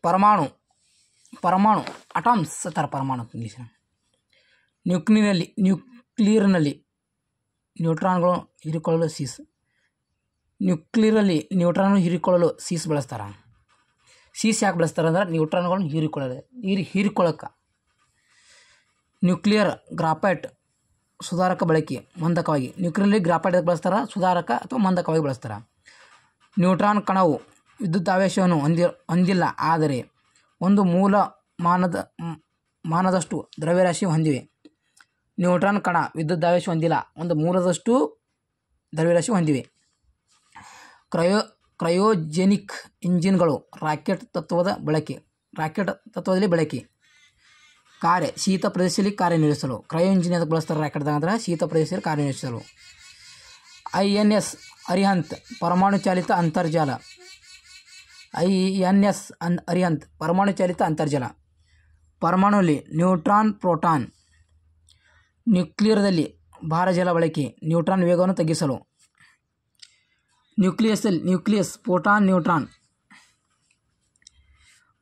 ಪರಮಾಣು ಅಟಾಮ್ಸ್ ಅಂತಾರೆ ಪರಮಾಣು ಇಂಗ್ಲೀಷ್. ನ್ಯೂಕ್ಲಿಯರ್ನಲ್ಲಿ ನ್ಯೂಟ್ರಾನ್ಗಳು ಹೀರಿಕೊಳ್ಳಲು ಸೀಸ್ ಬಳಸ್ತಾರೆ. ಸೀಸ್ ಯಾಕೆ ಬಳಸ್ತಾರೆ ಅಂದ್ರೆ ನ್ಯೂಟ್ರಾನ್ಗಳನ್ನು ಹೀರಿಕೊಳ್ಳಕ್ಕೆ. ನ್ಯೂಕ್ಲಿಯರ್ ಗ್ರಾಫೈಟ್ ಸುಧಾರಕ ಬಳಕೆ ಮಂದಕವಾಗಿ. ನ್ಯೂಕ್ಲಿಯರ್ನಲ್ಲಿ ಗ್ರಾಫೈಟ್ ಬಳಸ್ತಾರೆ, ಸುಧಾರಕ ಅಥವಾ ಮಂದಕವಾಗಿ ಬಳಸ್ತಾರೆ. ನ್ಯೂಟ್ರಾನ್ ಕಣವು ವಿದ್ಯುದಾವೇಶವನ್ನು ಹೊಂದಿಲ್ಲ, ಆದರೆ ಒಂದು ಮೂಲ ಮಾನದಷ್ಟು ದ್ರವ್ಯರಾಶಿ ಹೊಂದಿವೆ. ನ್ಯೂಟ್ರಾನ್ ಕಣ ವಿದ್ಯುದಾವೇಶ ಹೊಂದಿಲ್ಲ, ಒಂದು ಮೂಲದಷ್ಟು ದ್ರವ್ಯರಾಶಿ ಹೊಂದಿವೆ. ಕ್ರಯೋಜೆನಿಕ್ ಇಂಜಿನ್ಗಳು ರಾಕೆಟ್ ತತ್ವದಲ್ಲಿ ಬಳಕೆ. ಕಾರ್ಯ ಶೀತ ಪ್ರದೇಶದಲ್ಲಿ ಕಾರ್ಯನಿರ್ವಹಿಸಲು. ಕ್ರಯೋ ಇಂಜಿನ್ ಅದಕ್ಕೆ ಬಳಸ್ತಾರೆ ರಾಕೆಟ್ದಾಗ ಅಂದ್ರೆ ಶೀತ ಪ್ರದೇಶದಲ್ಲಿ ಕಾರ್ಯನಿರ್ವಹಿಸಲು. INS ಅರಿಹಂತ್ ಪರಮಾಣು ಚಾಲಿತ ಅಂತರ್ಜಾಲ. ಪರಮಾಣು ಚಾಲಿತ ಅಂತರ್ಜಾಲ. ಪರಮಾಣುವಿನಲ್ಲಿ ನ್ಯೂಟ್ರಾನ್ ಪ್ರೋಟಾನ್. ನ್ಯೂಕ್ಲಿಯರ್ದಲ್ಲಿ ಭಾರಜಲ ಬಳಕೆ. ನ್ಯೂಟ್ರಾನ್ ವೇಗವನ್ನು ತಗ್ಗಿಸಲು. Nucleus proton neutron.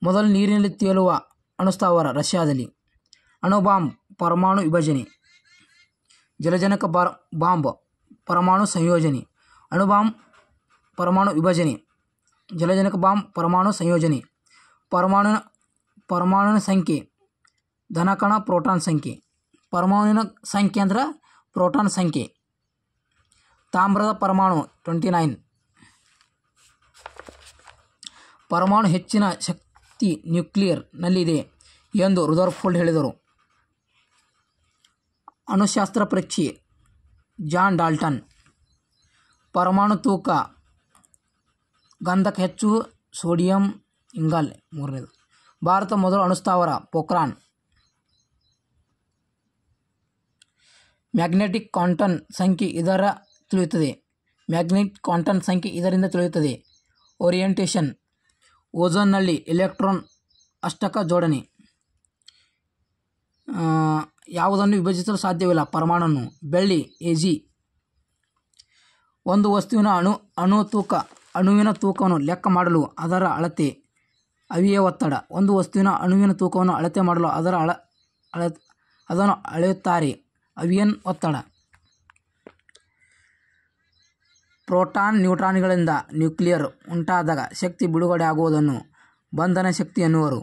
ಮೊದಲು ನೀರಿನಲ್ಲಿ ತೇಲುವ ಅಣುಸ್ಥಾವರ ರಷ್ಯಾದಲ್ಲಿ. ಅಣುಬಾಂಬ್ ಪರಮಾಣು ವಿಭಜನೆ. ಜಲಜನಕ ಬಾಂಬ್ ಪರಮಾಣು ಸಂಯೋಜನೆ. ಅಣುಬಾಂಬ್ ಪರಮಾಣು ವಿಭಜನೆ. ಜಲಜನಕ ಬಾಂಬ್ ಪರಮಾಣು ಸಂಯೋಜನೆ. ಪರಮಾಣುವಿನ ಸಂಖ್ಯೆ ಧನಕಣ ಪ್ರೋಟಾನ್ ಸಂಖ್ಯೆ. ಪರಮಾಣುವಿನ ಸಂಖ್ಯೆ ಅಂದ್ರೆ ಪ್ರೋಟಾನ್ ಸಂಖ್ಯೆ. ತಾಮ್ರದ ಪರಮಾಣು 29. ಪರಮಾಣು ಹೆಚ್ಚಿನ ಶಕ್ತಿ ನ್ಯೂಕ್ಲಿಯರ್ನಲ್ಲಿದೆ ಎಂದು ರುದರ್ಫೋರ್ಡ್ ಹೇಳಿದರು. ಅಣುಶಾಸ್ತ್ರ ಪರೀಕ್ಷೆ ಜಾನ್ ಡಾಲ್ಟನ್. ಪರಮಾಣು ತೂಕ ಗಂಧಕ ಹೆಚ್ಚು, ಸೋಡಿಯಂ ಇಂಗಾಲ 3ನೇದು. ಭಾರತ ಮೊದಲು ಅಣುಸ್ಥಾವರ ಪೋಖ್ರಾನ್. ಮ್ಯಾಗ್ನೆಟಿಕ್ ಕ್ವಾಂಟಮ್ ಸಂಖ್ಯೆ ಇದರಿಂದ ತಿಳಿಯುತ್ತದೆ. ಓರಿಯೆಂಟೇಷನ್. ಓಝೋನ್ನಲ್ಲಿ ಎಲೆಕ್ಟ್ರಾನ್ ಅಷ್ಟಕ ಜೋಡಣೆ. ಯಾವುದನ್ನು ವಿಭಜಿಸಲು ಸಾಧ್ಯವಿಲ್ಲ ಪರಮಾಣುವನ್ನು. ಬೆಳ್ಳಿ Ag. ಒಂದು ವಸ್ತುವಿನ ಅಣುವಿನ ತೂಕವನ್ನು ಲೆಕ್ಕ ಮಾಡಲು ಅದರ ಅಳತೆ ಅವಿಯ ಒತ್ತಡ. ಒಂದು ವಸ್ತುವಿನ ಅಣುವಿನ ತೂಕವನ್ನು ಅಳತೆ ಮಾಡಲು ಅದನ್ನು ಅಳೆಯುತ್ತಾರೆ ಅವಿಯನ್ ಒತ್ತಡ. ಪ್ರೋಟಾನ್ ನ್ಯೂಟ್ರಾನ್ಗಳಿಂದ ನ್ಯೂಕ್ಲಿಯರ್ ಉಂಟಾದಾಗ ಶಕ್ತಿ ಬಿಡುಗಡೆ ಆಗುವುದನ್ನು ಬಂಧನ ಶಕ್ತಿ ಎನ್ನುವರು.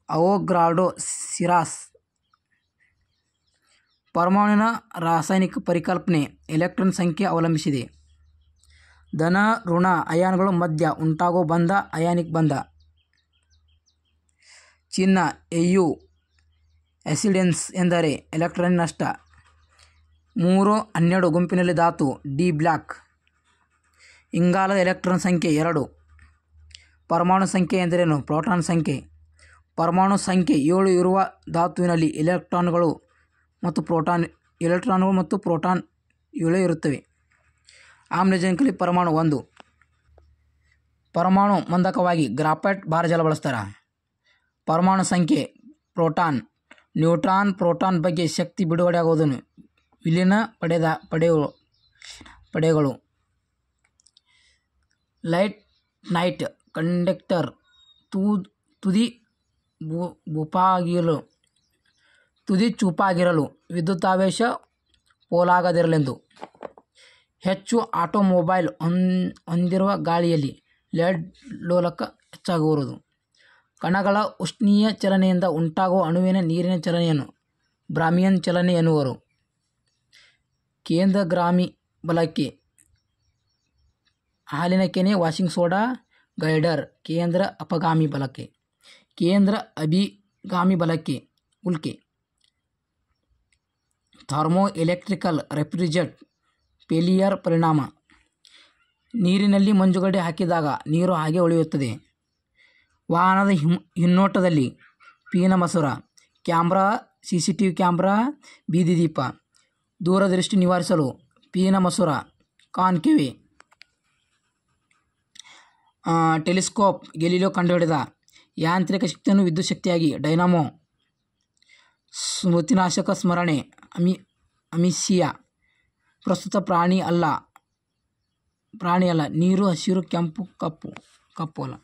ಅವೋಗಾಡ್ರೋ ಸಿರಾಸ್. ಪರಮಾಣುವಿನ ರಾಸಾಯನಿಕ ಪರಿಕಲ್ಪನೆ ಎಲೆಕ್ಟ್ರಾನ್ ಸಂಖ್ಯೆ ಅವಲಂಬಿಸಿದೆ. ಧನ ಋಣ ಅಯಾನ್ಗಳು ಮಧ್ಯ ಉಂಟಾಗುವ ಬಂಧ ಅಯಾನಿಕ್ ಬಂಧ. ಚಿಹ್ನ Au. ಆ್ಯಸಿಡೆನ್ಸ್ ಎಂದರೆ ಎಲೆಕ್ಟ್ರಾನ್ ನಷ್ಟ. 312 ಗುಂಪಿನಲ್ಲಿ ಧಾತು D ಬ್ಲಾಕ್. ಇಂಗಾಲದ ಎಲೆಕ್ಟ್ರಾನ್ ಸಂಖ್ಯೆ 2. ಪರಮಾಣು ಸಂಖ್ಯೆ ಎಂದರೇನು? ಪ್ರೋಟಾನ್ ಸಂಖ್ಯೆ. ಪರಮಾಣು ಸಂಖ್ಯೆ 7 ಇರುವ ಧಾತುವಿನಲ್ಲಿ ಎಲೆಕ್ಟ್ರಾನ್ಗಳು ಮತ್ತು ಪ್ರೋಟಾನ್ 7 ಇರುತ್ತವೆ. ಆಮ್ಲಜನಕದಲ್ಲಿ ಪರಮಾಣು 1. ಪರಮಾಣು ಮಂದಕವಾಗಿ ಗ್ರಾಫೈಟ್ ಭಾರಜಲ ಬಳಸ್ತಾರೆ. ಪರಮಾಣು ಸಂಖ್ಯೆ ಪ್ರೋಟಾನ್. ನ್ಯೂಟ್ರಾನ್ ಪ್ರೋಟಾನ್ ಬಗ್ಗೆ ಶಕ್ತಿ ಬಿಡುಗಡೆಯಾಗುವುದನ್ನು ವಿಲೀನ ಪಡೆಗಳು. ನೈಟ್ ಕಂಡಕ್ಟರ್ ತುದಿ ಚೂಪಾಗಿರಲು, ವಿದ್ಯುದಾವೇಶ ಪೋಲಾಗದಿರಲೆಂದು. ಹೆಚ್ಚು ಆಟೋಮೊಬೈಲ್ ಹೊಂದಿರುವ ಗಾಳಿಯಲ್ಲಿ ಲೆಡ್ ಲೋಲಕ ಹೆಚ್ಚಾಗುವುದು. ಕಣಗಳ ಉಷ್ಣೀಯ ಚಲನೆಯಿಂದ ಉಂಟಾಗುವ ಅಣುವಿನ ನೀರಿನ ಚಲನೆಯನ್ನು ಬ್ರಾಮಿಯನ್ ಚಲನೆ ಎನ್ನುವರು. ಕೇಂದ್ರಗಾಮಿ ಬಲಕ್ಕೆ ಹಾಲಿನ ಕೆನೆ, ವಾಷಿಂಗ್ ಸೋಡಾ, ಗೈಡರ್. ಕೇಂದ್ರ ಅಪಗಾಮಿ ಬಲಕ್ಕೆ. ಕೇಂದ್ರ ಅಭಿಗಾಮಿ ಬಲಕ್ಕೆ ಉಲ್ಕೆ. ಥರ್ಮೋ ಎಲೆಕ್ಟ್ರಿಕಲ್ ರೆಫ್ರಿಜರೇಟ್ ಫೇಲಿಯರ್ ಪರಿಣಾಮ. ನೀರಿನಲ್ಲಿ ಮಂಜುಗಡ್ಡೆ ಹಾಕಿದಾಗ ನೀರು ಹಾಗೆ ಉಳಿಯುತ್ತದೆ. ವಾಹನದ ಹಿನ್ನೋಟದಲ್ಲಿ ಪೀನ ಮಸೂರ. ಕ್ಯಾಮ್ರಾ, CCTV ಕ್ಯಾಮ್ರಾ, ಬೀದಿ ದೀಪ. ದೂರದೃಷ್ಟಿ ನಿವಾರಿಸಲು ಪೀನ ಮಸೂರ, ಕಾನ್ಕೇವ್. ಟೆಲಿಸ್ಕೋಪ್ ಗೆಲಿಲಿಯೋ ಕಂಡುಹಿಡಿದ. ಯಾಂತ್ರಿಕ ಶಕ್ತಿಯನ್ನು ವಿದ್ಯುತ್ ಶಕ್ತಿಯಾಗಿ ಡೈನಾಮೋ. ಸ್ಮೃತಿನಾಶಕ ಸ್ಮರಣೆ ಅಮಿಸಿಯಾ. ಪ್ರಸ್ತುತ ಪ್ರಾಣಿ ಅಲ್ಲ. ನೀರು ಹಸಿರು ಕೆಂಪು ಕಪ್ಪು. ಕಪ್ಪು ಅಲ್ಲ.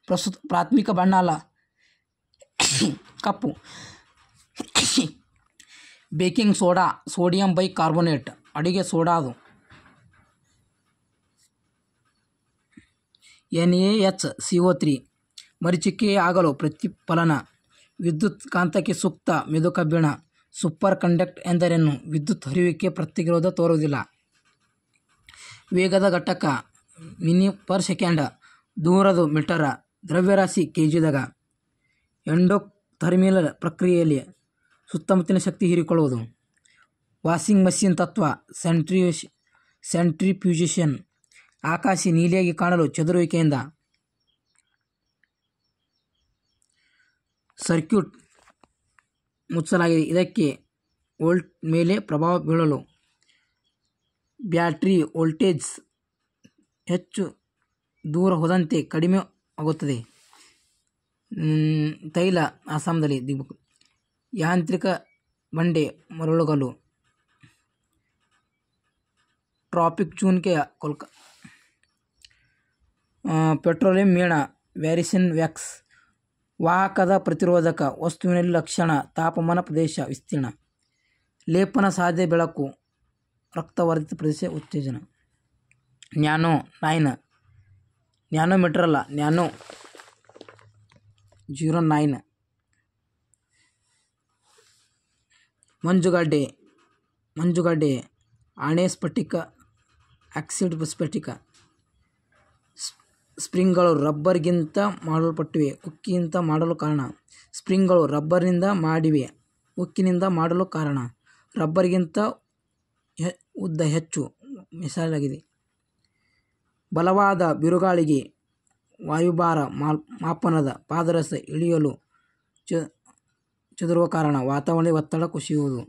ಪ್ರಸ್ತುತ ಪ್ರಾಥಮಿಕ ಬಣ್ಣ ಅಲ್ಲ, ಕಪ್ಪು. ಬೇಕಿಂಗ್ ಸೋಡಾ, ಸೋಡಿಯಂ ಬೈಕಾರ್ಬೋನೇಟ್, ಅಡುಗೆ ಸೋಡಾ ಅದು. NaHCO3, ಮರೀಚಿಕೆ ಆಗಲು ಪ್ರತಿಫಲನ. ವಿದ್ಯುತ್ ಕಾಂತಕ್ಕೆ ಸೂಕ್ತ ಮೆದು ಕಬ್ಬಿಣ. ಸೂಪರ್ ಕಂಡಕ್ಟ್ ಎಂದರೇನು? ವಿದ್ಯುತ್ ಹರಿವಿಗೆ ಪ್ರತಿರೋಧ ತೋರುವುದಿಲ್ಲ. ವೇಗದ ಘಟಕ ಮೀ/ಸೆಕೆಂಡ್, ದೂರದ ಮೀಟರ್, ದ್ರವ್ಯರಾಶಿ ಕೆಜಿದಾಗ. ಎಂಡೋಥರ್ಮಿಯಲ್ ಪ್ರಕ್ರಿಯೆಯಲ್ಲಿ ಸುತ್ತಮುತ್ತಲಿನ ಶಕ್ತಿ ಹೀರಿಕೊಳ್ಳುವುದು. ವಾಷಿಂಗ್ ಮಷಿನ್ ತತ್ವ, ಸೆಂಟ್ರಿಫ್ಯೂಗೇಷನ್. ಆಕಾಶ ನೀಲಿಯಾಗಿ ಕಾಣಲು ಚದುರುವಿಕೆಯಿಂದ. ಸರ್ಕ್ಯೂಟ್ ಮುಚ್ಚಲಾಗಿದೆ, ಇದಕ್ಕೆ ವೋಲ್ಟ್ ಮೇಲೆ ಪ್ರಭಾವ ಬೀಳಲು. ಬ್ಯಾಟರಿ ವೋಲ್ಟೇಜ್ ಹೆಚ್ಚು ದೂರ ಹೋದಂತೆ ಕಡಿಮೆ ಆಗುತ್ತದೆ. ತೈಲ ಅಸ್ಸಾಂದಲ್ಲಿ ದಿಗ್ಬೇಕು. ಯಾಂತ್ರಿಕ ಬಂಡೆ ಮರಳುಗಲ್ಲು. ಟ್ರಾಪಿಕ್ ಚುನ್ಕೆಯ ಕೊಲ್ಕ. ಪೆಟ್ರೋಲಿಯಂ ಮೇಣ, ವ್ಯಾರಿಸಿನ್ ವ್ಯಾಕ್ಸ್. ವಾಹಕದ ಪ್ರತಿರೋಧಕ ವಸ್ತುವಿನಲ್ಲಿ ಲಕ್ಷಣ, ತಾಪಮಾನ, ಪ್ರದೇಶ, ವಿಸ್ತೀರ್ಣ. ಲೇಪನ ಸಾಧ್ಯ ಬೆಳಕು, ರಕ್ತವರ್ಧಿತ ಪ್ರದೇಶ, ಉತ್ತೇಜನ. ನ್ಯಾನೋಮೀಟರ್ ಅಲ್ಲ, 09. ಮಂಜುಗಡ್ಡೆ, ಆಣೆ ಸ್ಫಟಿಕ, ಆಕ್ಸಿಡ್ ಸ್ಫಟಿಕ. ಸ್ಪ್ರಿಂಗ್ಗಳು ರಬ್ಬರ್ಗಿಂತ ಮಾಡಲ್ಪಟ್ಟಿವೆ, ಉಕ್ಕಿನಿಂದ ಮಾಡಲು ಕಾರಣ. ಸ್ಪ್ರಿಂಗ್ಗಳು ರಬ್ಬರ್ನಿಂದ ಮಾಡಿವೆ, ಉಕ್ಕಿನಿಂದ ಮಾಡಲು ಕಾರಣ. ರಬ್ಬರ್ಗಿಂತ ಉದ್ದ ಹೆಚ್ಚು ಮಿಸಲಾಗಿದೆ. ಬಲವಾದ ಬಿರುಗಾಳಿಗೆ ವಾಯುಭಾರ ಮಾಪನದ ಪಾದರಸ ಇಳಿಯಲು ಚದುರುವ ಕಾರಣ. ವಾತಾವರಣದ ಒತ್ತಡ ಕುಸಿಯುವುದು.